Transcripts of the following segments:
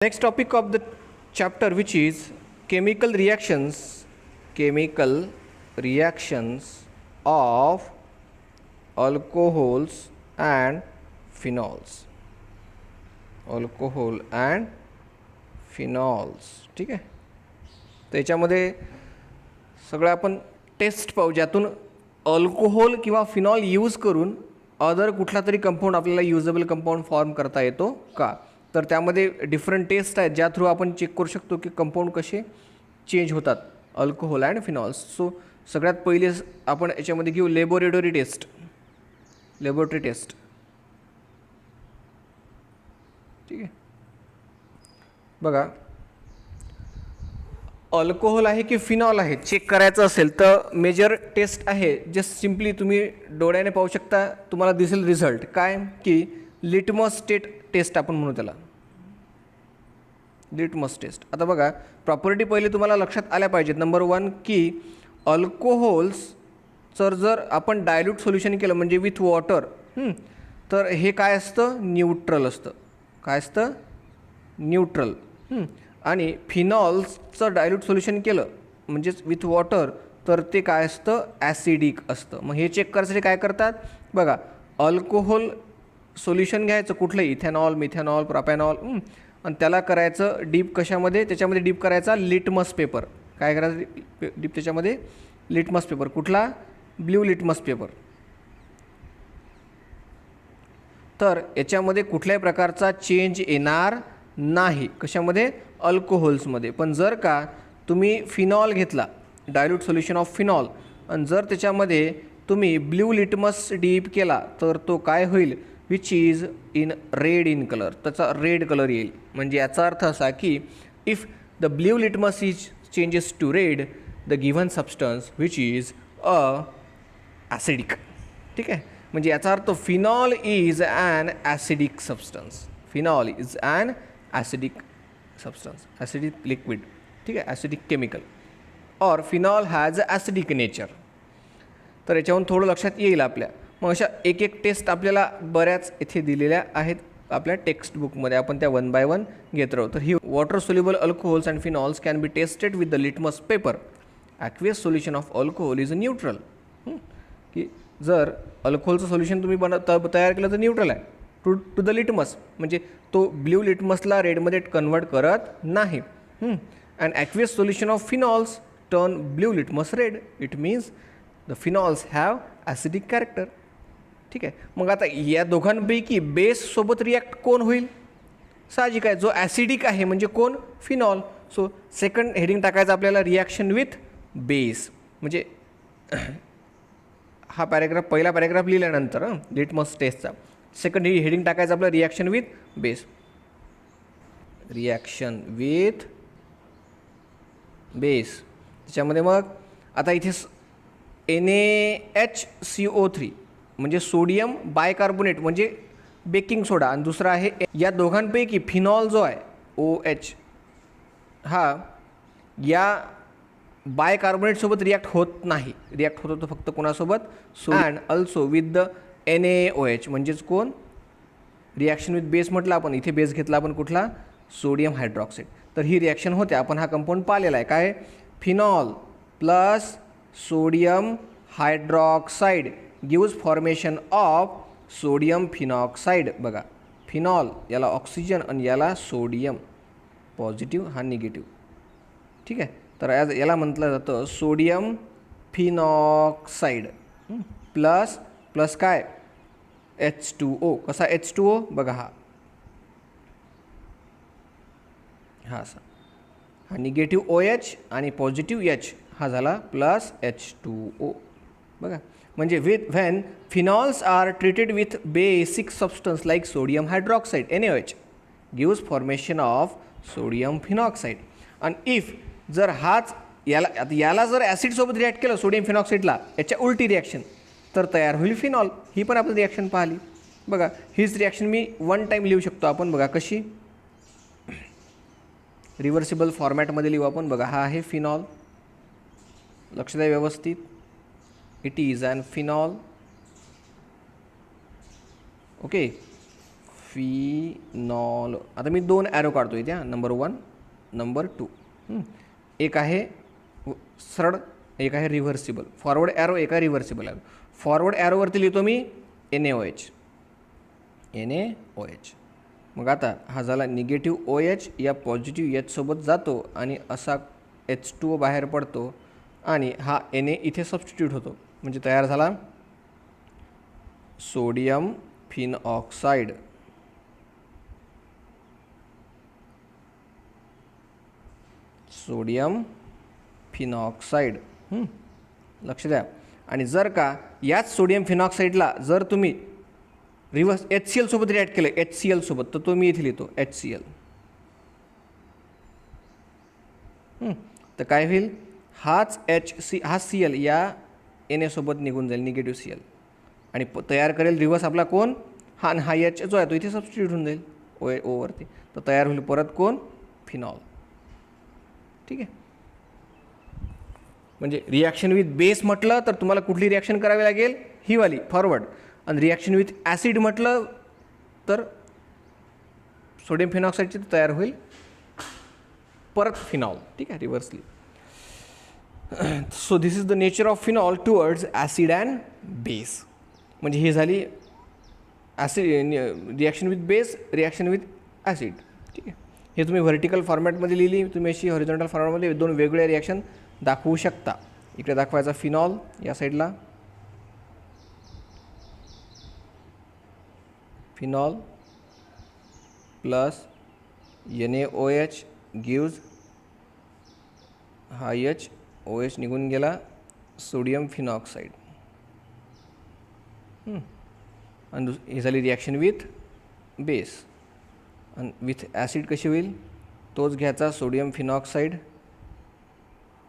Next topic of the chapter, which is chemical reactions of alcohols and phenols. Alcohol and phenols. ठीक आहे. त्याच्यामध्ये सगळं आपण taste पाहू ज्यातून अल्कोहोल किंवा फिनॉल यूज करून अदर कुठला तरी कंपाऊंड आपल्याला युजेबल कंपाऊंड फॉर्म करता येतो का. तर त्यामध्ये डिफरंट टेस्ट आहेत ज्या थ्रू आपण चेक करू शकतो की कंपाऊंड कसे चेंज होतात अल्कोहोल अँड फिनॉल्स. सो सगळ्यात पहिले आपण याच्यामध्ये घेऊ लॅबोरेटरी टेस्ट. ठीक आहे. बघा, अल्कोहोल आहे की फिनॉल आहे चेक करायचं असेल तर मेजर टेस्ट आहे. जस्ट सिम्पली तुम्ही डोळ्याने पाहू शकता, तुम्हाला दिसेल रिझल्ट काय की लिटमस टेस्ट आपण म्हणू त्याला, लिटमस टेस्ट. आता बघा, प्रॉपर्टी पहिले तुम्हाला लक्षात आल्या पाहिजेत. नंबर 1 की अल्कोहोल्सचं जर आपण डायल्यूट सोल्युशन केलं म्हणजे विथ वॉटर, तर हे काय असतं, न्यूट्रल असतं. काय असतं, न्यूट्रल. आणि फिनॉल्सचं डायल्यूट सोल्युशन केलं म्हणजेच विथ वॉटर तर ते काय असतं, ॲसिडिक असतं. मग हे चेक करायसाठी काय करतात बघा, अल्कोहोल सोल्युशन घ्यायचं कुठलंही, इथेनॉल, मिथेनॉल, प्रोपॅनॉल, आणि त्याला करायचं डीप कशामध्ये, त्याच्यामध्ये डीप करायचा लिटमस पेपर. काय करायचं डीप त्याच्यामध्ये, लिटमस पेपर. कुठला, ब्ल्यू लिटमस पेपर. तर याच्यामध्ये कुठल्याही प्रकारचा चेंज येणार नाही. कशामध्ये, अल्कोहोल्समध्ये. पण जर का तुम्ही फिनॉल घेतला, डायल्यूट सोल्युशन ऑफ फिनॉल, आणि जर त्याच्यामध्ये तुम्ही ब्ल्यू लिटमस डीप केला तर तो काय होईल, which is in red in colour. त्याचा रेड कलर येईल. म्हणजे याचा अर्थ असा की if the blue litmus is changes to red, the given substance which is acidic. ठीक आहे. म्हणजे याचा अर्थ phenol is an acidic substance. Phenol is an acidic substance, acidic liquid. ठीक आहे, ॲसिडिक केमिकल. और फिनॉल हॅज ॲसिडिक नेचर. तर याच्यावरून थोडं लक्षात येईल आपल्या. मग अशा एक एक टेस्ट आपल्याला बऱ्याच इथे दिलेल्या आहेत आपल्या टेक्स्टबुकमध्ये. आपण त्या 1 बाय 1 घेत राहू. तर ही water soluble alcohols and phenols can be tested with the litmus paper. Aqueous solution of alcohol is a neutral. की जर अल्कोहोलचं सोल्युशन तुम्ही तयार केलं तर न्यूट्रल आहे टू द लिटमस, म्हणजे तो ब्ल्यू लिटमसला रेडमध्ये कन्वर्ट करत नाही. And aqueous solution of phenols turn blue litmus red. It means the phenols have acidic character. ठीक आहे. मग आता या दोघांपैकी बेससोबत रिॲक्ट कोण होईल, साहजिक आहे जो ॲसिडिक आहे म्हणजे कोण, फिनॉल. सो सेकंड हेडिंग टाकायचं आपल्याला, रिॲक्शन विथ बेस. म्हणजे हा पॅरेग्राफ, पहिला पॅरेग्राफ लिहिल्यानंतर लिटमस टेस्टचा सेकंड हेडिंग टाकायचं आपलं, reaction with base. Reaction with base. त्याच्यामध्ये मग आता इथे NaHCO3 म्हणजे सोडियम बायकार्बोनेट म्हणजे बेकिंग सोडा, आणि दुसरा आहे या दोघांपैकी फिनॉल जो आहे OH, हा या बायकार्बोनेटसोबत रिॲक्ट होत नाही. रिॲक्ट होत होतं फक्त कोणासोबत, and also with the NaOH. म्हणजेच कोण, रिॲक्शन विथ बेस म्हटलं आपण, इथे बेस घेतला आपण कुठला, सोडियम हायड्रॉक्साईड. तर ही रिॲक्शन होते. आपण हा कंपाऊंड पाहिलेला आहे. काय, phenol plus sodium hydroxide gives formation of sodium phenoxide. बघा, फिनॉल याला ऑक्सिजन आणि याला सोडियम, पॉझिटिव्ह हा निगेटिव्ह. ठीक आहे. तर याला म्हटलं जातं सोडियम फिनॉक्साईड. प्लस काय, H2O. कसा H2O बघा, हा असा, हा निगेटिव्ह OH आणि पॉझिटिव्ह H हा झाला प्लस H2O. बघा, म्हणजे when phenols are treated with basic substance like sodium hydroxide NaOH gives formation of sodium phenoxide. आणि इफ जर हाच याला जर ॲसिडसोबत रिॲक्ट केलं सोडियम फिनॉक्साईडला, याच्या उलटी रिॲक्शन, तर तयार होईल फिनॉल. ही पण आपण रिॲक्शन पाहिली. बघा, हीच रिॲक्शन मी 1 टाईम लिहू शकतो आपण. बघा कशी, रिव्हर्सिबल फॉर्मॅटमध्ये लिहू आपण. बघा, हा आहे फिनॉल, लक्ष द्या व्यवस्थित. It is an phenol. Okay, phenol. आता मी 2 ॲरो काढतो इथे, नंबर 1 नंबर 2. एक आहे सरळ, एक आहे रिव्हर्सिबल. फॉरवर्ड ॲरो, एक आहे रिव्हर्सिबल ॲरो. फॉरवर्ड ॲरोवरती लिहितो मी NaOH. NaOH. मग आता हा झाला निगेटिव्ह OH या पॉझिटिव्ह H सोबत जातो आणि असा H2O बाहेर पडतो आणि हा Na इथे सबस्टिट्यूट होतो. म्हणजे तयार झाला सोडियम फिनऑक्साईड. सोडियम फिनॉक्साईड. लक्ष द्या. आणि जर का याच सोडियम फिनॉक्साईडला जर तुम्ही रिव्हर्स HCl सोबत रिॲक्ट केलं, HCl सोबत, तर तो मी इथे लिहितो HCl. तर काय होईल, हाच हा Cl या Na सोबत निघून जाईल, निगेटिव्ह Cl, आणि तयार करेल रिव्हर्स आपला कोण, हा आणि हा H जो आहे तो इथे सबस्टिट्यूट होऊन जाईल O वरती. तर तयार होईल परत कोण, फिनॉल. ठीक आहे. म्हणजे रिॲक्शन विथ बेस म्हटलं तर तुम्हाला कुठली रिॲक्शन करावी लागेल, ही वाली फॉरवर्ड. आणि रिॲक्शन विथ ॲसिड म्हटलं तर सोडियम फिनॉक्साईडची तयार होईल परत फिनॉल. ठीक आहे, reversely. So this is the nature of phenol towards acid and base. म्हणजे ही झाली acid reaction with base, reaction with acid. ठीक आहे. हे तुम्ही व्हर्टिकल फॉर्मॅटमध्ये लिहिली, तुम्ही अशी हॉरिझॉन्टल फॉर्मॅटमध्ये 2 वेगवेगळे रिॲक्शन दाखवू शकता. इकडे दाखवायचा फिनॉल या साईडला, फिनॉल प्लस NaOH गिव्ज, हा OH निघून गेला, सोडियम फिनॉक्साईड. आणि ही झाली रिॲक्शन विथ बेस. आणि विथ ॲसिड कशी होईल, तोच घ्यायचा सोडियम फिनॉक्साईड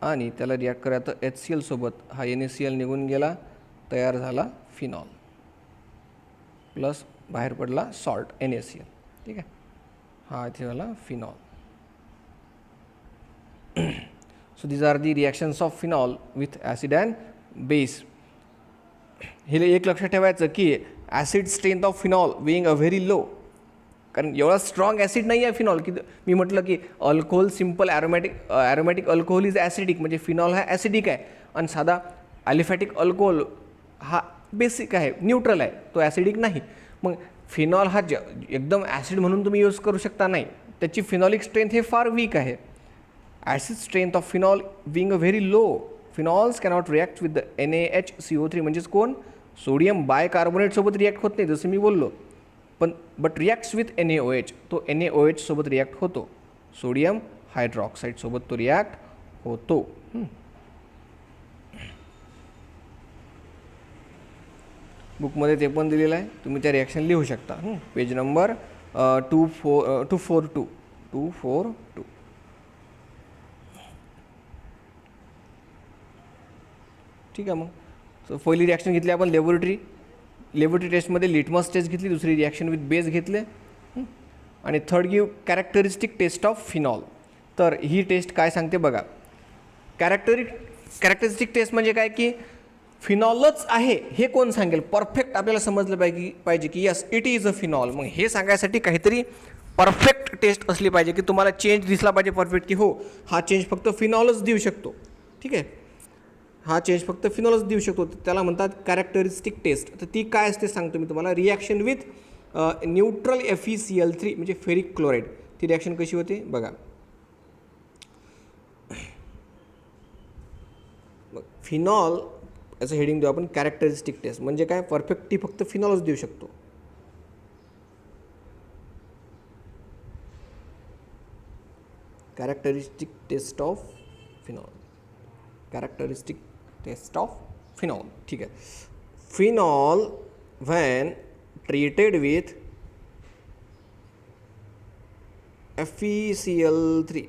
आणि त्याला रिॲक्ट करायचं HCl सोबत, हा NaCl निघून गेला, तयार झाला फिनॉल प्लस बाहेर पडला सॉल्ट NaCl. ठीक आहे, हा इथे झाला phenol. So these are the reactions of phenol with acid and base. हे एक लक्षात ठेवायचं की acid strength of phenol being a very low, कारण एवढा स्ट्रॉंग ॲसिड नाही आहे फिनॉल. की मी म्हटलं की alcohol simple aromatic alcohol is acidic, म्हणजे फिनॉल हा ॲसिडिक आहे आणि साधा ॲलिफॅटिक अल्कोहोल हा बेसिक आहे, न्यूट्रल आहे, तो ॲसिडिक नाही. मग फिनॉल हा एकदम ॲसिड म्हणून तुम्ही यूज करू शकता नाही, त्याची फिनॉलिक स्ट्रेंथ हे फार वीक आहे. Acid strength of phenol being a very low, phenols cannot react with the NaHCO3, म्हणजेच कोण, सोडियम बायकार्बोनेट सोबत रिॲक्ट होत नाही जसं मी बोललो, पण बट रिॲक्ट्स विथ NaOH, तो NaOH सोबत रिॲक्ट होतो, सोडियम हायड्रॉक्साईड सोबत तो रिॲक्ट होतो. बुकमध्ये ते पण दिलेलं आहे, तुम्ही त्या रिॲक्शन लिहू शकता. Page number 242. ठीक आहे. मग सो पहिली रिॲक्शन घेतली आपण लेबोरेटरी टेस्टमध्ये लिटमस टेस्ट घेतली, दुसरी रिॲक्शन विथ बेस घेतले, आणि third give characteristic test of phenol. तर ही टेस्ट काय सांगते बघा. कॅरेक्टरिस्टिक टेस्ट म्हणजे काय की फिनॉलच आहे हे कोण सांगेल, परफेक्ट आपल्याला समजलं पाहिजे की yes it is a phenol. मग हे सांगायसाठी काहीतरी परफेक्ट टेस्ट असली पाहिजे की तुम्हाला चेंज दिसला पाहिजे परफेक्ट, की हो हा चेंज फक्त फिनॉलच देऊ शकतो. ठीक आहे, हा चेंज फक्त फिनॉलच देऊ शकतो, त्याला म्हणतात कॅरेक्टरिस्टिक टेस्ट. तर ती काय असते सांगतो मी तुम्हाला. रिॲक्शन विथ न्यूट्रल FeCl3 म्हणजे फेरिक क्लोराईड, ती रिॲक्शन कशी होते बघा. मग फिनॉल याचं हेडिंग देऊ आपण कॅरेक्टरिस्टिक टेस्ट. म्हणजे काय, परफेक्ट ती फक्त फिनॉलच देऊ शकतो. Characteristic test of phenol, characteristic test of phenol. ठीक आहे. Phenol when treated with FeCl3,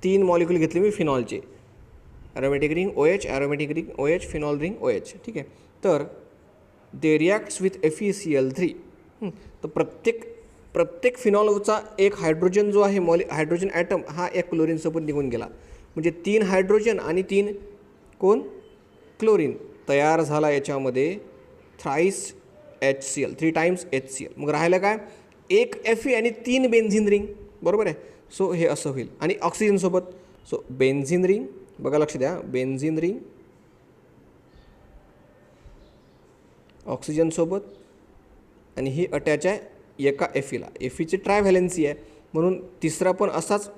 3 molecule घेतले मी फिनॉलचे, aromatic ring OH, aromatic ring OH, phenol ring OH. ठीक आहे. तर दे रिॲक्ट्स विथ FeCl3. तर प्रत्येक फिनॉलचा एक हायड्रोजन जो आहे हायड्रोजन ॲटम हा एक क्लोरीनसोबत निघून गेला, म्हणजे 3 हायड्रोजन आणि 3 कोण क्लोरीन तयार झाला. याच्यामध्ये थ्राईस HCl 3 टाइम्स HCl. मग राहिलं काय, एक Fe आणि 3 बेन्झिन रिंग, बरोबर आहे. सो हे असं होईल. आणि ऑक्सिजनसोबत, सो बेन्झिन रिंग, बघा लक्ष द्या, बेन्झिन रिंग ऑक्सिजनसोबत आणि ही अटॅच आहे एका Feला. Feची ट्रायव्हॅलेन्सी आहे म्हणून तिसरा पण असाच,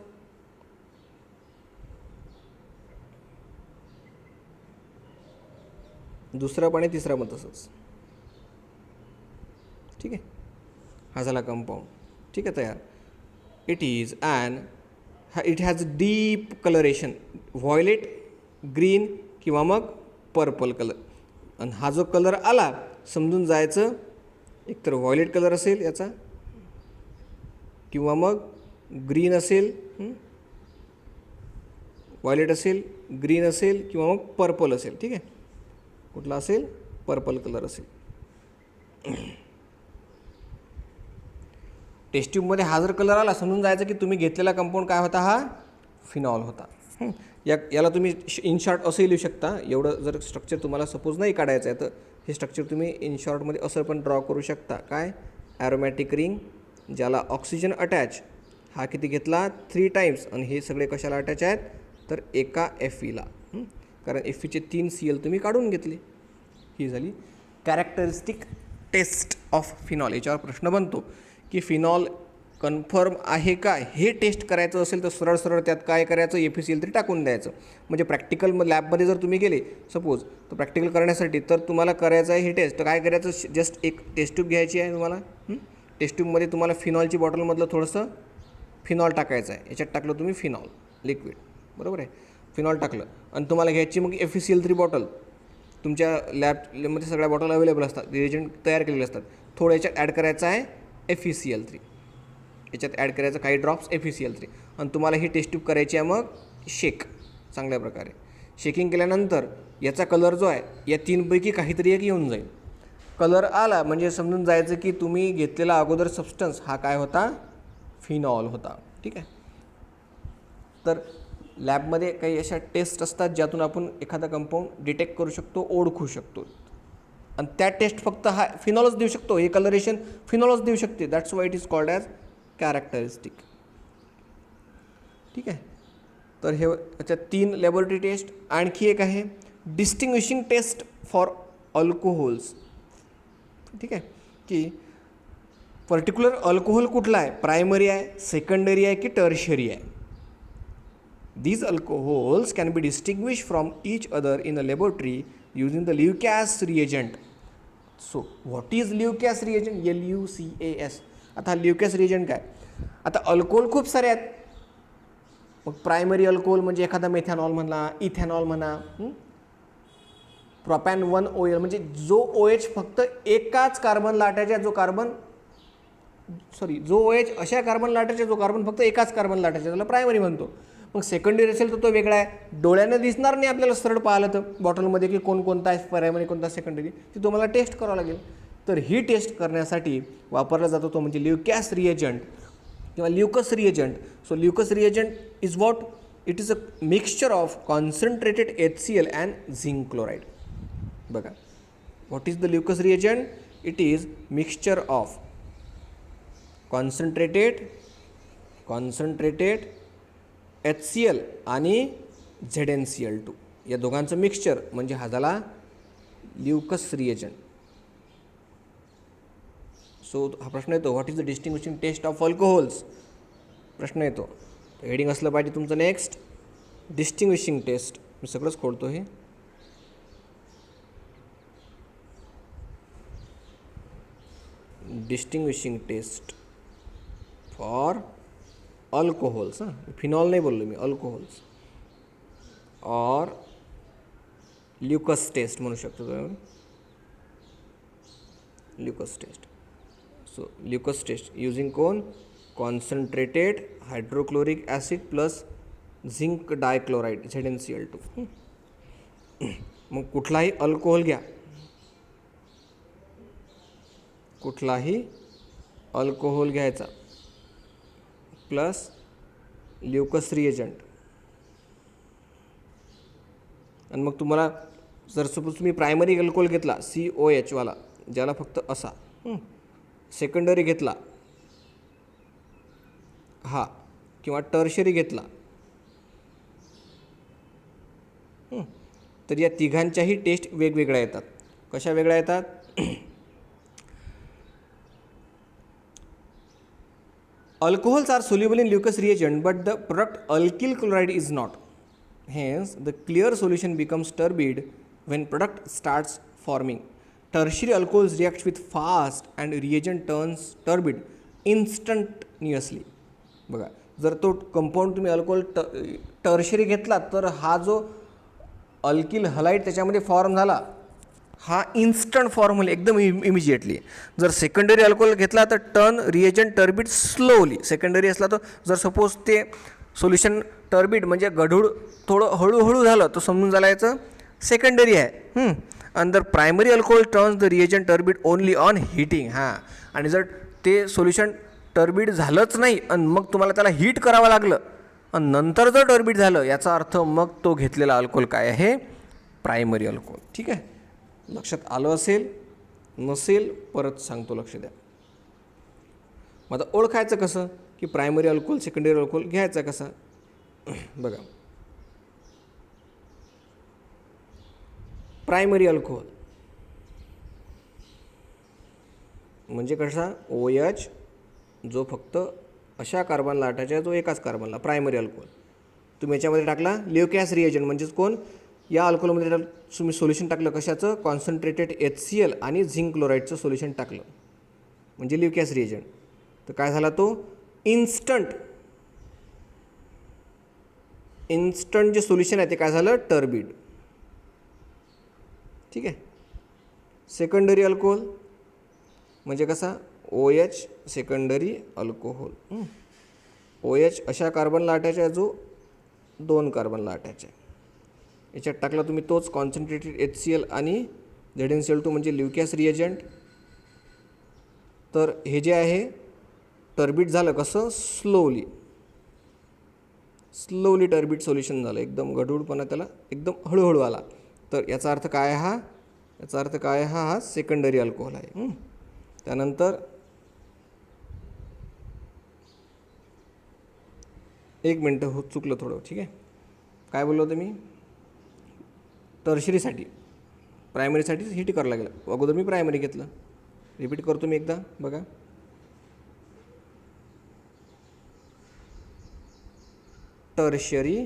दुसरा पण आहे, तिसरा पण तसंच. ठीक आहे, हा झाला कंपाऊंड. ठीक आहे तयार. It has deep colouration, violet, green किंवा मग पर्पल कलर. आणि हा जो कलर आला समजून जायचं एकतर व्हायलेट कलर असेल याचा, किंवा मग ग्रीन असेल, व्हायलेट असेल, ग्रीन असेल किंवा मग पर्पल असेल. ठीक आहे, कुठला असेल, पर्पल कलर असेल. टेस्ट ट्यूबमध्ये हा जर कलर आला समजून जायचं की तुम्ही घेतलेला कंपाऊंड काय होता, हा फिनॉल होता. याला तुम्ही इन शॉर्ट असंही लिहू शकता. एवढं जर स्ट्रक्चर तुम्हाला सपोज नाही काढायचं आहे तर हे स्ट्रक्चर तुम्ही इन शॉर्टमध्ये असं पण ड्रॉ करू शकता. काय, ॲरोमॅटिक रिंग ज्याला ऑक्सिजन अटॅच, हा किती घेतला, 3 टाइम्स. आणि हे सगळे कशाला अटॅच आहेत तर एका Feला, कारण Feचे 3 Cl तुम्ही काढून घेतले. ही झाली कॅरेक्टरिस्टिक टेस्ट ऑफ फिनॉल. याच्यावर प्रश्न बनतो की फिनॉल कन्फर्म आहे का, हे टेस्ट करायचं असेल तर सरळ सरळ त्यात काय करायचं, FeCl3 टाकून द्यायचं. म्हणजे प्रॅक्टिकल लॅबमध्ये जर तुम्ही गेले सपोज, तर प्रॅक्टिकल करण्यासाठी तर तुम्हाला करायचं आहे हे टेस्ट. तर काय करायचं, जस्ट एक टेस्ट ट्यूब घ्यायची आहे तुम्हाला. टेस्ट ट्यूबमध्ये तुम्हाला फिनॉलची बॉटलमधलं थोडंसं फिनॉल टाकायचं आहे. याच्यात टाकलं तुम्ही फिनॉल लिक्विड, बरोबर आहे, फिनॉल टाकलं. आणि तुम्हाला घ्यायची मग FeCl3 बॉटल. तुमच्या लॅबमध्ये सगळ्या बॉटल अवेलेबल असतात, रिएजंट तयार केलेले असतात. थोडं याच्यात ॲड करायचं आहे FeCl3, याच्यात ॲड करायचं काही ड्रॉप्स FeCl3. आणि तुम्हाला ही टेस्ट ट्यूब करायची आहे मग शेक चांगल्या प्रकारे. शेकिंग केल्यानंतर याचा कलर जो आहे या 3पैकी काहीतरी एक येऊन जाईल. कलर आला म्हणजे समजून जायचं की तुम्ही घेतलेला अगोदर सबस्टन्स हा काय होता, फिनॉल होता. ठीक आहे. तर लॅबमध्ये काही अशा टेस्ट असतात ज्यातून आपण एखादा कंपाऊंड डिटेक्ट करू शकतो, ओळखू शकतो. आणि त्या टेस्ट फक्त हा फिनॉलच देऊ शकतो, हे कलरेशन फिनॉलच देऊ शकते. That's why it is called as characteristic. ठीक आहे. तर हे याच्यात 3 लॅबोरेटरी टेस्ट. आणखी एक आहे डिस्टिंग्विशिंग टेस्ट फॉर अल्कोहोल्स. ठीक आहे, की पर्टिक्युलर अल्कोहोल कुठला आहे, प्रायमरी आहे, सेकंडरी आहे की टर्शियरी आहे. These alcohols can be distinguished from each other in a laboratory using the Lucas reagent. So, what is Lucas reagent? LUCAS. आता Lucas reagent काय, आता अल्कोहोल खूप सारे आहेत. मग प्रायमरी अल्कोहोल म्हणजे एखादा मेथॅनॉल म्हणा, इथेनॉल म्हणा, प्रोपॅन 1OL म्हणजे जो OH फक्त एकाच कार्बनला अटॅच आहे, जो OH अशा कार्बनला अटॅच आहे जो कार्बन फक्त एकाच कार्बनला अटॅच आहे, त्याला प्रायमरी म्हणतो. मग सेकंडरी असेल तर तो वेगळा आहे, डोळ्यानं दिसणार नाही आपल्याला सरळ पाहिलं तर बॉटलमध्ये की कोणता आहे प्रायमरी कोणता सेकंडरी, ती तुम्हाला टेस्ट करावं लागेल. तर ही टेस्ट करण्यासाठी वापरला जातो तो म्हणजे ल्युकॅस रिएजंट किंवा Lucas reagent. So Lucas reagent is what, it is a mixture of concentrated HCl and zinc chloride. बघा, what is the Lucas reagent, it is mixture of concentrated HCl आणि ZnCl2 या दोघांचं mixture म्हणजे हा झाला ल्युकस reagent. So हा प्रश्न येतो, what is the distinguishing test of alcohols, प्रश्न येतो. हेडिंग असलं पाहिजे तुमचं नेक्स्ट डिस्टिंग्विशिंग टेस्ट. मी सगळंच खोडतो हे. Distinguishing test for alcohols. Phenol नाही बोललो मी, अल्कोहोल्स और ल्युकस टेस्ट म्हणू शकतो तुम्ही, Lucas test. So Lucas test using कोण, concentrated hydrochloric acid plus zinc dichloride ZnCl2. मग कुठलाही अल्कोहोल घ्या, कुठलाही अल्कोहोल घ्यायचा प्लस ल्युकस रिएजंट. आणि मग तुम्हाला जर सपोज तुम्ही प्रायमरी अल्कोहोल घेतला COH वाला, ज्याला फक्त असा सेकंडरी घेतला हा किंवा टर्शरी घेतला तर या तिघांच्याही टेस्ट वेगवेगळ्या येतात. कशा वेगळ्या येतात? Alcohols are soluble in Lucas reagent, but the product alkyl chloride is not. Hence, the clear solution becomes turbid when product starts forming. Tertiary alcohols react with fast and reagent turns turbid instantaneously. बघा, जर तो compound तुम्ही alcohol tertiary घेतला तर हा जो alkyl halide त्याच्यामध्ये form झाला हा इन्स्टंट फॉर्म होईल एकदम इमिजिएटली. जर सेकंडरी अल्कोहोल घेतला तर turn reagent turbid slowly. Secondary असला तर जर सपोज ते सोल्युशन टर्बिड म्हणजे गढूळ थोडं हळूहळू झालं तर समजून चालायचं सेकंडरी आहे. आणि जर primary alcohol turns the reagent turbid only on heating. आणि जर ते सोल्युशन टर्बिड झालंच नाही आणि मग तुम्हाला त्याला हीट करावं लागलं आणि नंतर जर टर्बिड झालं याचा अर्थ मग तो घेतलेला अल्कोहोल काय आहे? Primary alcohol. ठीक आहे, लक्षात आलं असेल, नसेल परत सांगतो, लक्ष द्या. मग आता ओळखायचं कसं की प्रायमरी अल्कोहोल सेकंडरी अल्कोहोल घ्यायचा कसा? बघा, प्रायमरी अल्कोहोल म्हणजे कसा? OH जो फक्त अशा कार्बनला अटॅच आहे, जो एकाच कार्बनला, प्रायमरी अल्कोहोल. तुम्ही याच्यामध्ये टाकला ल्युकॅस रिएजंट म्हणजेच कोण? या अल्कोहोलमध्ये तुम्ही सोल्युशन टाकलं कशाचं? कॉन्सन्ट्रेटेड HCl आणि झिंक क्लोराईडचं सोल्युशन टाकलं म्हणजे ल्युकॅस रिएजंट. तर काय झाला तो? इन्स्टंट जे सोल्युशन आहे ते काय झालं? टर्बिड. ठीक आहे. सेकंडरी अल्कोहोल म्हणजे कसा? OH secondary alcohol. OH अशा कार्बनला अटॅच आहे जो 2 कार्बनला अटॅच आहे. याच्यात टाकला तुम्ही तोच कॉन्सन्ट्रेटेड HCl आणि ZnCl2 म्हणजे ल्युकॅस रिएजंट. तर हे जे आहे टर्बिड झालं कसं? स्लोली टर्बिड सोल्युशन झालं, एकदम गढूळपणा त्याला एकदम हळूहळू आला. तर याचा अर्थ काय आहे? याचा अर्थ काय आहे? हा सेकंडरी अल्कोहोल आहे. त्यानंतर एक मिनटं चुकलं थोडं. ठीक आहे, काय बोललो होतं मी? टर्शरीसाठी प्रायमरीसाठी हिट करावं लागेल. अगोदर मी प्रायमरी घेतलं. रिपीट करतो मी एकदा. बघा, टर्शरी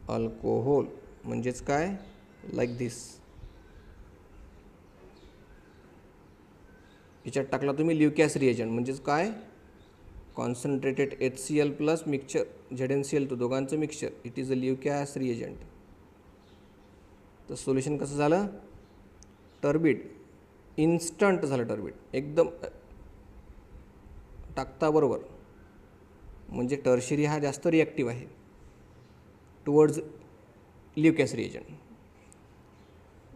अल्कोहोल म्हणजेच काय? लाईक दिस. याच्यात टाकला तुम्ही ल्युकॅस रिएजंट म्हणजेच काय? Concentrated HCl plus mixture ZnCl2 दोघांचं mixture. It is a Lucas reagent. तर सोल्युशन कसं झालं? टर्बिड. इन्स्टंट झालं टर्बिड, एकदम टाकता बरोबर. म्हणजे टर्शरी हा जास्त रिॲक्टिव्ह आहे टुवर्ड्स ल्युकॅस रिएजंट.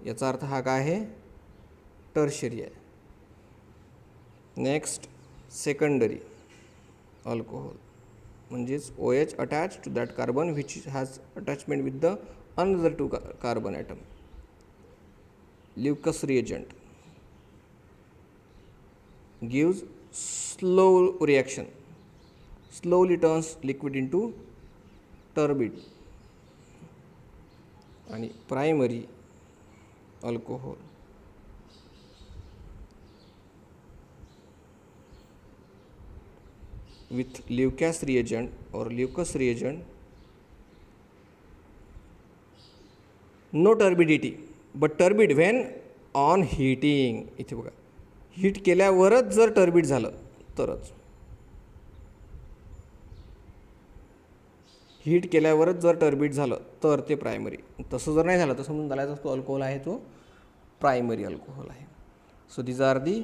याचा अर्थ हा काय आहे? टर्शरी आहे. नेक्स्ट सेकंडरी अल्कोहोल म्हणजेच OH attach to that carbon which has attachment with the another 2 carbon atom. Lucas reagent gives slow reaction, slowly turns liquid into turbid. आणि primary alcohol with Leucas reagent or Leucus reagent, no turbidity but turbid when on heating. इथे बघा, heat केल्यावरच जर turbid झालं तरच, heat केल्यावरच जर turbid झालं तर ते प्रायमरी. तसं जर नाही झालं तर समजून चालायचा तो अल्कोहोल आहे तो प्रायमरी अल्कोहोल आहे. So these are the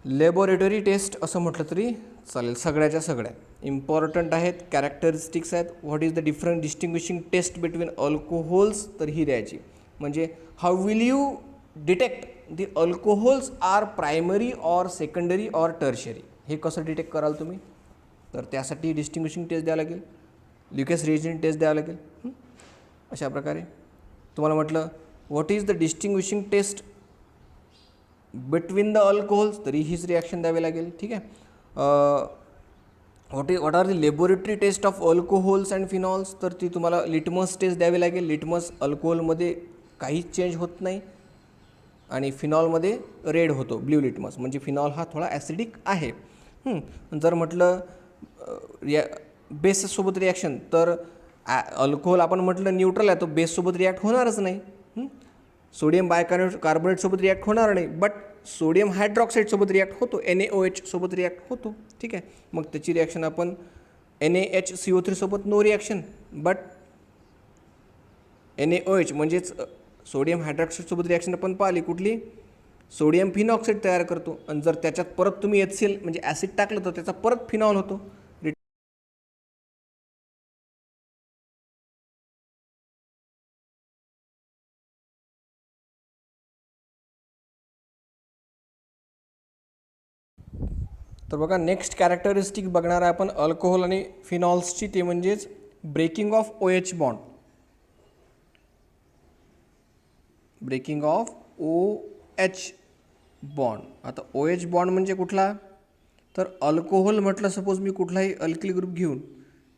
laboratory test असं म्हटलं तरी चालेल. सगळ्याच्या सगळ्या इम्पॉर्टंट आहेत, कॅरेक्टरिस्टिक्स आहेत. What is the different distinguishing test between alcohols तर ही द्यायची. म्हणजे how will you detect the alcohols are primary or secondary or tertiary, हे कसं डिटेक्ट कराल तुम्ही? तर त्यासाठी डिस्टिंग्विशिंग टेस्ट द्यावं लागेल, ल्युकॅस रिएजंट टेस्ट द्यावं लागेल. अशा प्रकारे तुम्हाला म्हटलं what is the distinguishing test between the alcohols, तरी हीच रिॲक्शन द्यावी लागेल. ठीक आहे. What are the laboratory test of alcohols and phenols, तर ती तुम्हाला लिटमस टेस्ट द्यावी लागेल. लिटमस अल्कोहोलमध्ये काहीच चेंज होत नाही आणि फिनॉलमध्ये रेड होतो, ब्ल्यू लिटमस, म्हणजे फिनॉल हा थोडा ॲसिडिक आहे. जर म्हटलं बेससोबत रिॲक्शन, तर अल्कोहोल आपण म्हटलं न्यूट्रल आहे, तो बेससोबत रिॲक्ट होणारच नाही. सोडियम बायकार्बोनेटसोबत रिॲक्ट होणार नाही, बट सोडियम हायड्रॉक्साईडसोबत रिॲक्ट होतो, NaOH सोबत रिॲक्ट होतो. ठीक आहे. मग त्याची रिॲक्शन आपण NaHCO3 सोबत नो रिॲक्शन, बट NaOH म्हणजेच सोडियम हायड्रॉक्साईडसोबत रिॲक्शन आपण पाहिली, कुठली, सोडियम फिनॉक्साईड तयार करतो. आणि जर त्याच्यात परत तुम्ही HCl म्हणजे ॲसिड टाकलं तर त्याचा परत फिनॉल होतो. तर बघा, नेक्स्ट कॅरेक्टरिस्टिक बघणार आहे आपण अल्कोहोल आणि फिनॉल्सची, ते म्हणजेच breaking of OH bond. Breaking of OH bond. आता OH बॉन्ड म्हणजे कुठला, तर अल्कोहोल म्हटलं सपोज मी कुठलाही अल्किल ग्रुप घेऊन,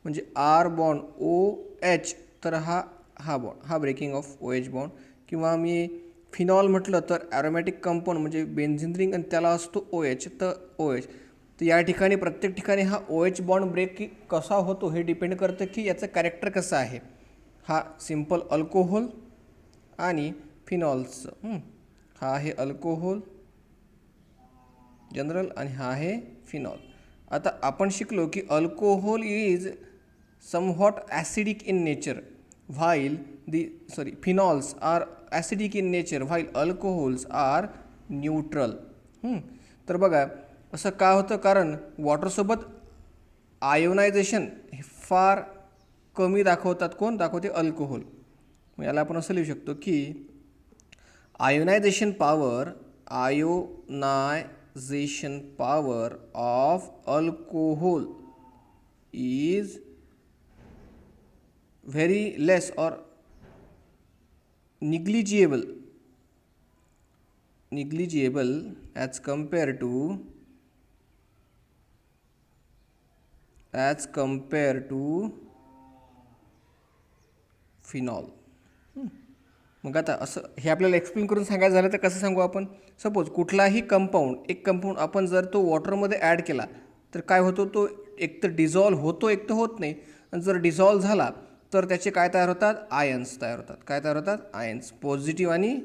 म्हणजे R बॉन्ड OH, तर हा बॉन्ड, हा ब्रेकिंग ऑफ OH बॉन्ड. किंवा मी फिनॉल म्हटलं तर ॲरोमॅटिक कंपाऊंड म्हणजे बेन्झिन रिंग आणि त्याला असतो OH, तर OH. तर या ठिकाणी प्रत्येक ठिकाणी हा OH बॉन्ड ब्रेक कसा होतो हे डिपेंड करतं की याचं कॅरेक्टर कसं आहे. हा सिम्पल अल्कोहोल आणि फिनॉल्सचं, हा आहे अल्कोहोल जनरल आणि हा आहे फिनॉल. आता आपण शिकलो की alcohol is somewhat acidic in nature while phenols are acidic in nature while alcohols are neutral. तर बघा असं का होतं, कारण वॉटरसोबत आयोनायझेशन हे फार कमी दाखवतात. कोण दाखवते, अल्कोहोल. मग याला आपण असं लिहू शकतो की ionisation power of alcohol is very less और negligible as compared to phenol. मग आता असं हे आपल्याला एक्सप्लेन करून सांगायचं झालं तर कसं सांगू आपण, सपोज कुठलाही एक कंपाऊंड आपण जर तो वॉटरमध्ये ॲड केला तर काय होतो, तो एक तर डिझॉल्व्ह होतो, एक तर होत नाही. आणि जर डिझॉल्व्ह झाला तर त्याचे काय तयार होतात, आयन्स तयार होतात. काय तयार होतात, आयन्स. पॉझिटिव्ह आणि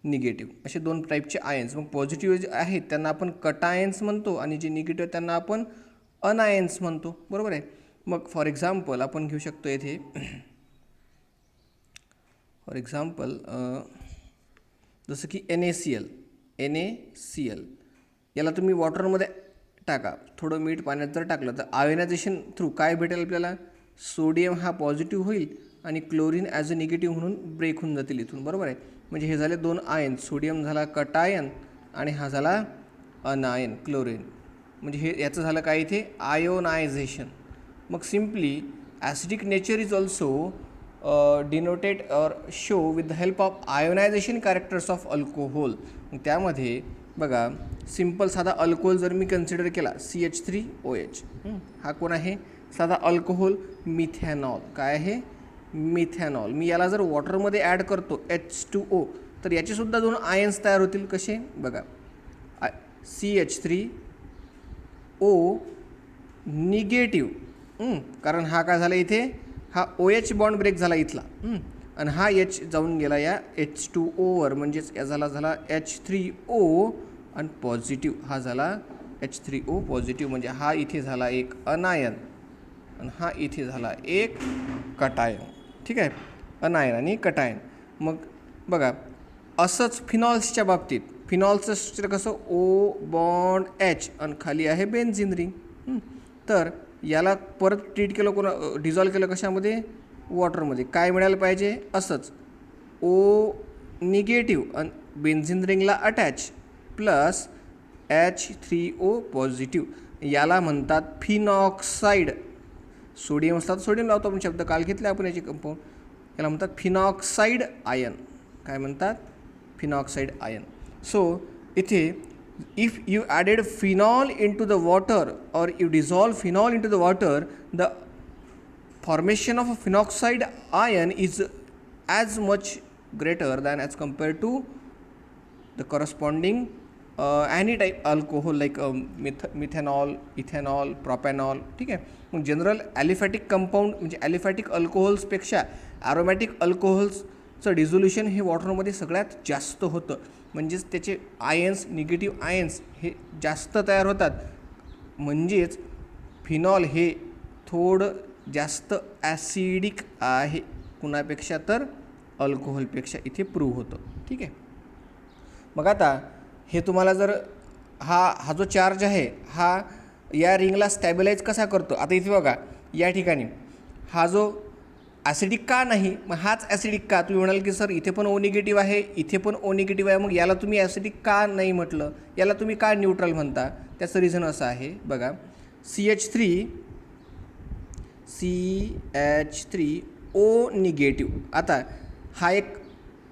निगेटिव्ह असे दोन टाईपचे आयन्स. मग पॉझिटिव्ह जे आहेत त्यांना आपण कटायन्स म्हणतो आणि जे निगेटिव्ह त्यांना आपण अनायन्स म्हणतो. बरोबर आहे. मग फॉर एक्झाम्पल आपण घेऊ शकतो येथे, फॉर एक्झाम्पल जसं की NaCl याला तुम्ही वॉटरमध्ये टाका, थोडं मीठ पाण्यात जर टाकलं तर आयोनायझेशन थ्रू काय भेटेल आपल्याला, सोडियम हा पॉझिटिव्ह होईल आणि क्लोरीन ॲज अ निगेटिव्ह म्हणून ब्रेक होऊन जातील इथून. बरोबर आहे. म्हणजे हे झाले दोन आयन, सोडियम झाला कटायन आणि हा झाला अनायन क्लोरीन. म्हणजे हे याचं झालं काय इथे, आयोनायझेशन. मग simply acidic nature is also denoted और show with the help of ionisation characters of alcohol. त्यामध्ये बघा सिम्पल साधा अल्कोहोल जर मी कन्सिडर केला CH3OH, हा कोण आहे, साधा अल्कोहोल मिथॅनॉल. काय आहे, मिथॅनॉल. मी याला जर वॉटरमध्ये ॲड करतो H2O तर याचेसुद्धा दोन आयन्स तयार होतील. कसे बघा, CH3O निगेटिव्ह, कारण हा काय झाला इथे, हा OH बॉन्ड ब्रेक झाला इथला आणि हा H जाऊन गेला या H2Oवर, म्हणजेच या झाला H3O आणि पॉझिटिव्ह, हा झाला H3O पॉझिटिव्ह. म्हणजे हा इथे झाला एक अनायन आणि हा इथे झाला एक कटायन. ठीक आहे, अनायन आणि कटायन. मग बघा असंच फिनॉल्सच्या बाबतीत, फिनॉल्सचं स्ट्रक्चर कसं, O बॉन्ड H आणि खाली आहे बेन्झिन रिंग. तर याला परत ट्रीट केलं, डिझॉल्व केलं कशामध्ये, वॉटरमध्ये. काय मिळायला पाहिजे, असंच O निगेटिव्ह आणि बेन्झिन रिंगला अटॅच प्लस H3O पॉझिटिव्ह. याला म्हणतात फिनॉक्साईड. सोडियम असतात, सोडियम लावतो आपण शब्द, काल घेतला आपण याचे कंपाऊंड. याला म्हणतात फिनॉक्साईड आयन. काय म्हणतात, फिनॉक्साईड आयन. सो इथे if you added phenol into the water or you dissolve phenol into the water, the formation of a phenoxide ion is as much greater than as compared to the corresponding any type alcohol like methanol, ethanol, propanol. ठीक आहे. मग general aliphatic compound म्हणजे aliphatic अल्कोहोल्सपेक्षा aromatic अल्कोहोल्सचं dissolution हे वॉटरमध्ये सगळ्यात जास्त होतं. म्हणजेच त्याचे आयन्स, निगेटिव्ह आयन्स हे जास्त तयार होतात. म्हणजेच फिनॉल हे थोडं जास्त ॲसिडिक आहे कुणापेक्षा, तर अल्कोहोलपेक्षा इथे प्रूव्ह होतं. ठीक आहे. मग आता हे तुम्हाला जर हा जो चार्ज आहे हा या रिंगला स्टॅबिलाइज कसा करतो. आता इथे बघा या ठिकाणी हा जो ॲसिडिक का नाही, मग हाच ॲसिडिक का. तुम्ही म्हणाल की सर इथे पण ओ निगेटिव्ह आहे, इथे पण ओ निगेटिव्ह आहे, मग याला तुम्ही ॲसिडिक का नाही म्हटलं, याला तुम्ही का न्यूट्रल म्हणता. त्याचं रिझन असं आहे बघा, CH3 ओ निगेटिव्ह. आता हा एक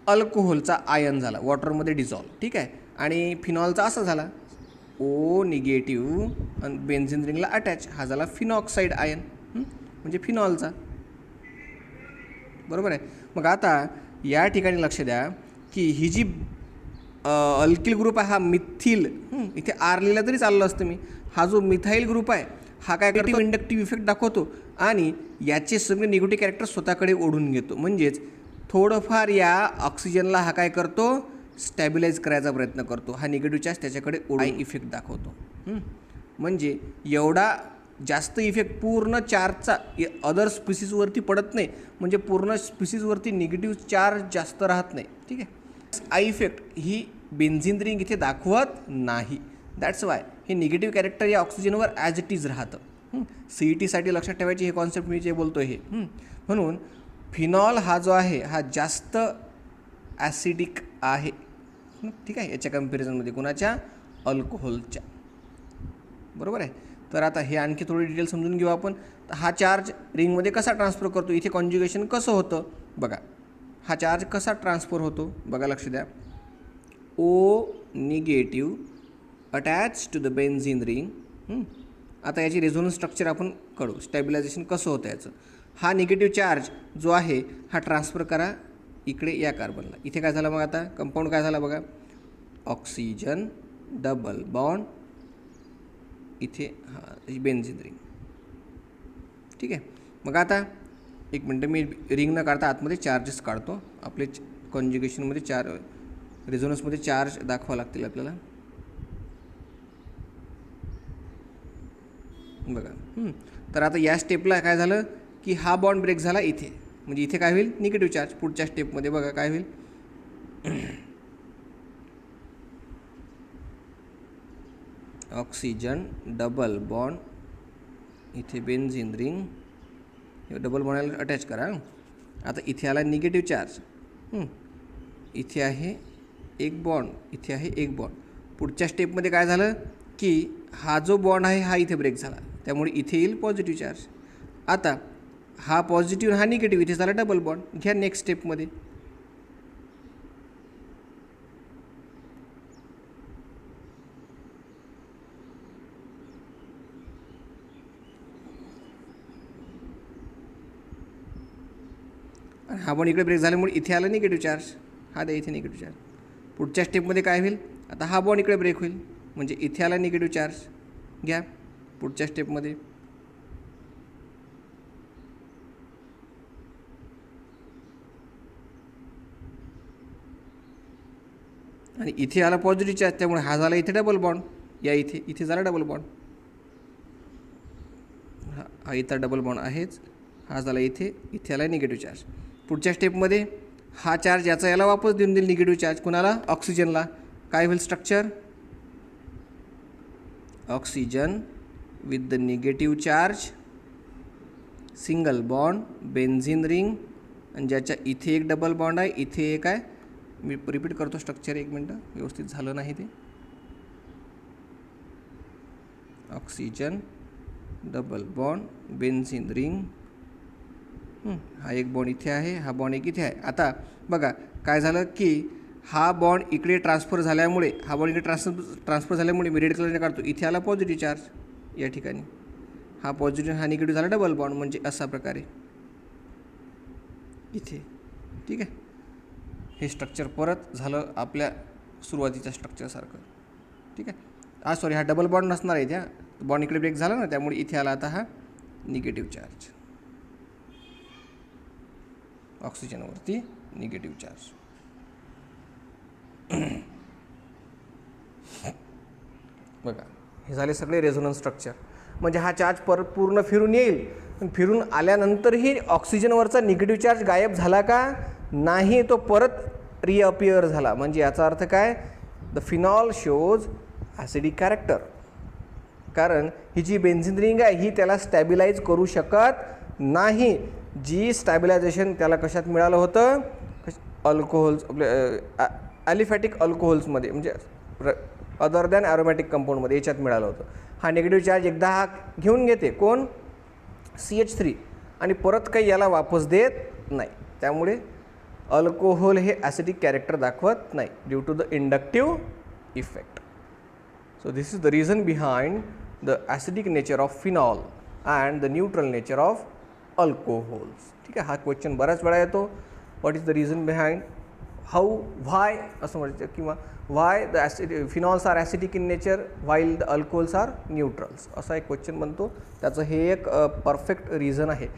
अल्कोहोलचा आयन झाला वॉटरमध्ये डिझॉल्व. ठीक आहे. आणि फिनॉलचा असा झाला ओ निगेटिव्ह आणि बेन्झिन रिंगला अटॅच, हा झाला फिनॉक्साईड आयन म्हणजे फिनॉलचा. बरोबर आहे. मग आता या ठिकाणी लक्ष द्या की ही जी अल्किल ग्रुप आहे हा मिथिल, इथे आर लिहिला तरी चाललं असतं मी. हा जो मिथाईल ग्रुप आहे हा काय करतो, इंडक्टिव्ह इफेक्ट दाखवतो आणि याचे सगळे निगेटिव्ह कॅरेक्टर स्वतःकडे ओढून घेतो. म्हणजेच थोडंफार या ऑक्सिजनला हा काय करतो, स्टॅबिलाइज करायचा प्रयत्न करतो. हा निगेटिव्ह चार्ज त्याच्याकडे ओढून इफेक्ट दाखवतो. म्हणजे एवढा जास्त इफेक्ट पूर्ण चार्जचा अदर स्पिसीजवरती पडत नाही. म्हणजे पूर्ण स्पिसीजवरती निगेटिव्ह चार्ज जास्त राहत नाही. ठीक आहे. I effect he benzene ring इथे दाखवत नाही. दॅट्स वाय हे निगेटिव्ह कॅरेक्टर या ऑक्सिजनवर ॲज इट इज राहतं. CETसाठी लक्षात ठेवायची हे कॉन्सेप्ट मी जे बोलतो हे. म्हणून फिनॉल हा जो आहे हा जास्त ॲसिडिक आहे. ठीक आहे. याच्या कम्पॅरिझनमध्ये कोणाच्या, अल्कोहोलच्या. बरोबर आहे. तर आता हे आणखी थोडी डिटेल समजून घेऊ आपण. हा चार्ज रिंगमध्ये कसा ट्रान्सफर करतो, इथे कॉन्ज्युगेशन कसं होतं बघा. हा चार्ज कसा ट्रान्सफर होतो बघा, लक्ष द्या. O negative attach to the benzene ring. आता याची रेझोनन्स स्ट्रक्चर आपण कळू, स्टॅबिलायझेशन कसं होतं याचं. हा निगेटिव्ह चार्ज जो आहे हा ट्रान्सफर करा इकडे या कार्बनला. इथे काय झालं मग आता, कंपाऊंड काय झाला बघा, ऑक्सिजन डबल बॉन्ड, इथे हा बेन्झिन रिंग. ठीक आहे. मग आता एक मिनटं मी रिंग न काढता आतमध्ये चार्जेस काढतो. आपले कॉन्ज्युगेशनमध्ये रेझोनन्समध्ये चार्ज दाखवावं लागतील आपल्याला बघा. तर आता या स्टेपला काय झालं की हा बॉन्ड ब्रेक झाला इथे, म्हणजे इथे काय होईल, निगेटिव्ह चार्ज. पुढच्या स्टेपमध्ये बघा काय होईल, ऑक्सिजन डबल बॉन्ड, इथे बेन्झिन रिंग, डबल बॉन्डला अटॅच करा. आता इथे आला निगेटिव्ह चार्ज, इथे आहे एक बॉन्ड, इथे आहे एक बॉन्ड. पुढच्या स्टेपमध्ये काय झालं की हा जो बॉन्ड आहे हा इथे ब्रेक झाला, त्यामुळे इथे येईल पॉझिटिव्ह चार्ज. आता हा पॉझिटिव्ह हा निगेटिव्ह, इथे झाला डबल बॉन्ड. घ्या नेक्स्ट स्टेपमध्ये. हा बॉन्ड इकडे ब्रेक झाल्यामुळे इथे आला निगेटिव्ह चार्ज, हा द्या इथे निगेटिव्ह चार्ज. पुढच्या स्टेपमध्ये काय होईल, आता हा बॉन्ड इकडे ब्रेक होईल, म्हणजे इथे आला निगेटिव्ह चार्ज. घ्या पुढच्या स्टेपमध्ये. आणि इथे आला पॉझिटिव्ह चार्ज, त्यामुळे हा झाला इथे डबल बॉन्ड, या इथे झाला डबल बॉन्ड. हा इथं डबल बॉन्ड आहेच, हा झाला इथे आला निगेटिव्ह चार्ज. पुढच्या स्टेपमध्ये हा चार्ज याला वापस देऊन देईल निगेटिव्ह चार्ज, कुणाला, ऑक्सिजनला. काय होईल structure, oxygen with the negative charge, single bond, benzene ring, आणि ज्याच्या इथे एक डबल बॉन्ड आहे, इथे एक आहे. मी रिपीट करतो स्ट्रक्चर, एक मिनटं, व्यवस्थित झालं नाही ते. Oxygen double bond, benzene ring, हा एक बॉन्ड इथे आहे, हा बॉन्ड एक इथे आहे. आता बघा काय झालं की हा बॉन्ड इकडे ट्रान्सफर झाल्यामुळे ट्रान्सफर झाल्यामुळे मी रेड कलरने काढतो, इथे आला पॉझिटिव्ह चार्ज या ठिकाणी, हा पॉझिटिव्ह हा निगेटिव्ह झाला डबल बॉन्ड, म्हणजे अशा प्रकारे इथे. ठीक आहे, हे स्ट्रक्चर परत झालं आपल्या सुरुवातीच्या स्ट्रक्चरसारखं. ठीक आहे, सॉरी हा डबल बॉन्ड नसणार आहे, इथे बॉन्ड इकडे ब्रेक झाला ना, त्यामुळे इथे आला आता हा निगेटिव्ह चार्ज, ऑक्सिजनवरती निगेटिव्ह चार्ज. बघा हे झाले सगळे रेझोनन्स स्ट्रक्चर. म्हणजे हा चार्ज परत पूर्ण फिरून येईल, पण फिरून आल्यानंतरही ऑक्सिजनवरचा निगेटिव्ह चार्ज गायब झाला का नाही, तो परत रिअपिअर झाला. म्हणजे याचा अर्थ काय, the phenol shows acidic character. कारण ही जी बेन्झिन रिंग आहे ही त्याला स्टॅबिलाइज करू शकत नाही. जी स्टॅबिलायझेशन त्याला कशात मिळालं होतं, अल्कोहोल्स आपले ॲलिफॅटिक अल्कोहोल्समध्ये, म्हणजे अदर दॅन ॲरोमॅटिक कंपाऊंडमध्ये याच्यात मिळालं होतं. हा निगेटिव्ह चार्ज एकदा हा घेऊन घेते कोण, CH3, आणि परत काही याला वापस देत नाही. त्यामुळे अल्कोहोल हे ॲसिडिक कॅरेक्टर दाखवत नाही due to the inductive effect. So this is the reason behind the acidic nature of phenol and the neutral nature of alcohols. ठीक आहे, हा क्वेश्चन बऱ्याच वेळा येतो. What is the reason behind, how, why असं म्हणायचं, किंवा why the phenols are acidic in nature while the alcohols are neutrals, असा एक क्वेश्चन बनतो. त्याचं हे एक परफेक्ट रिझन आहे.